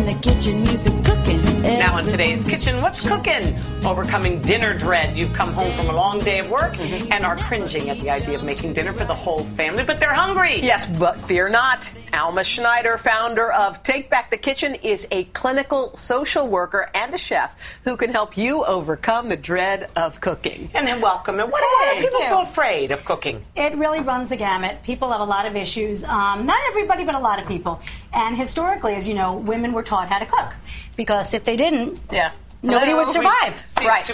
the kitchen, music's cooking. Now in today's kitchen, what's cooking? Overcoming dinner dread. You've come home from a long day of work and are cringing at the idea of making dinner for the whole family, but they're hungry. Yes, but fear not. Alma Schneider, founder of Take Back the Kitchen, is a clinical social worker and a chef who can help you overcome the dread of cooking. And then welcome. And why are people so afraid of cooking? It really runs the gamut. People have a lot of issues. Not everybody, but a lot of people. And historically, as you know, women were taught how to cook. Because if they didn't, nobody would survive. Right.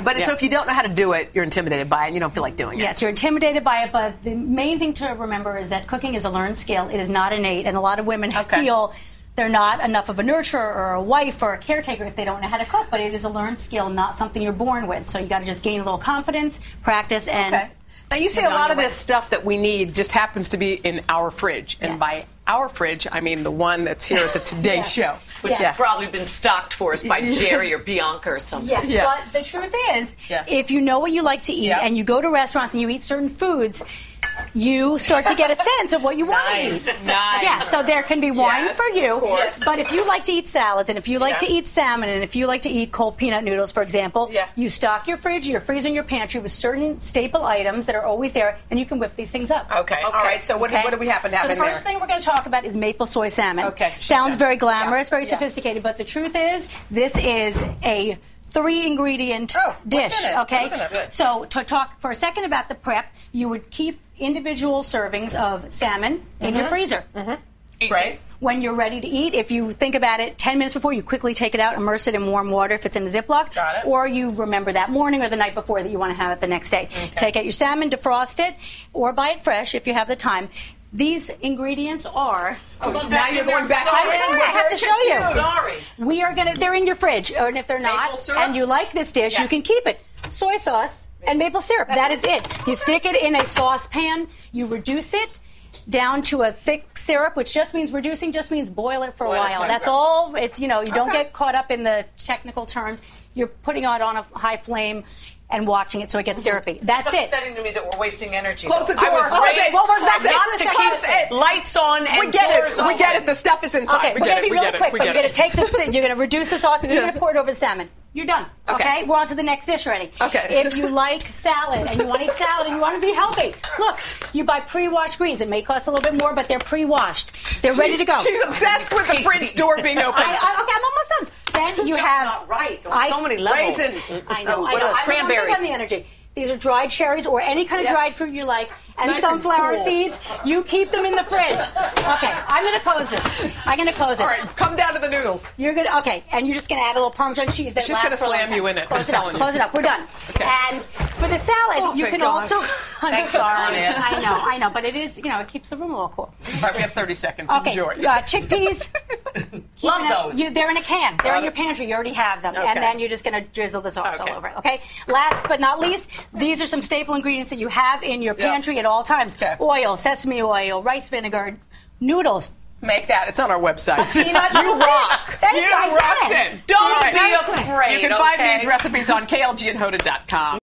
But so if you don't know how to do it, you're intimidated by it and you don't feel like doing it. Yes, you're intimidated by it, but the main thing to remember is that cooking is a learned skill. It is not innate, and a lot of women feel they're not enough of a nurturer or a wife or a caretaker if they don't know how to cook, but it is a learned skill, not something you're born with. So you got to just gain a little confidence, practice, and... Now, you say a lot of this stuff that we need just happens to be in our fridge. And by our fridge, I mean the one that's here at the Today Show. Which has probably been stocked for us by Jerry or Bianca or something. Yes, but the truth is, if you know what you like to eat and you go to restaurants and you eat certain foods, you start to get a sense of what you want to eat. Nice. Yeah, so there can be wine for you. Of course. But if you like to eat salads and if you like to eat salmon and if you like to eat cold peanut noodles, for example, you stock your fridge, your freezer, and your pantry with certain staple items that are always there, and you can whip these things up. Okay. All right. So what do we happen to have in there? So the first thing we're going to talk about is maple soy salmon. Okay. Sounds very glamorous, very sophisticated, but the truth is this is a 3-ingredient dish. What's in it? Okay. What's in it? So to talk for a second about the prep, you would keep individual servings of salmon in your freezer. Right. When you're ready to eat, if you think about it 10 minutes before, you quickly take it out, immerse it in warm water if it's in a Ziploc. Got it. Or you remember that morning or the night before that you want to have it the next day. Okay. Take out your salmon, defrost it, or buy it fresh if you have the time. These ingredients are... now you're going back. I'm sorry, I have to show you. Sorry. We are going to... They're in your fridge. And if they're not, and you like this dish, you can keep it. Soy sauce and maple syrup. That is it. You stick it in a saucepan. You reduce it down to a thick syrup, which just means reducing, just means boil it for a while. That's all. It's, you don't get caught up in the technical terms. You're putting it on a high flame and watching it so it gets syrupy. That's it. It's upsetting to me that we're wasting energy. Close the door. To keep lights on and we get doors it. We get it. The stuff is inside. Okay, we're going to be really quick. You're going to take this. You're going to reduce the sauce and you're going to pour it over the salmon. You're done. Okay? We're on to the next dish already. Okay. If you like salad and you want to eat salad and you want to be healthy, look, you buy pre-washed greens. It may cost a little bit more, but they're pre-washed. They're ready to go. She's obsessed with the fridge door being open. Okay, I'm almost done. Then you have not right. On so many levels. Raisins. I know. What else? Cranberries. I'm big on the energy. These are dried cherries or any kind of dried fruit you like, and sunflower seeds. You keep them in the fridge. Okay, I'm going to close this. I'm going to close this. All right, come down to the noodles. You're going to, and you're just going to add a little Parmesan cheese that lasts for a long time. She's going to slam you in it. Close it up. We're done. Okay. And for the salad, you can also... I'm sorry. I know, but it is, it keeps the room a little cool. All right, we have 30 seconds. Okay. Enjoy. Chickpeas. Love those. They're in a can. They're in your pantry. You already have them. And then you're just going to drizzle the sauce all over it. Okay? Last but not least, these are some staple ingredients that you have in your pantry at all times. Okay. Oil, sesame oil, rice vinegar, noodles. Make that. It's on our website. Peanut you rock. You rocked it. Don't be afraid. You can find these recipes on klgandhoda.com.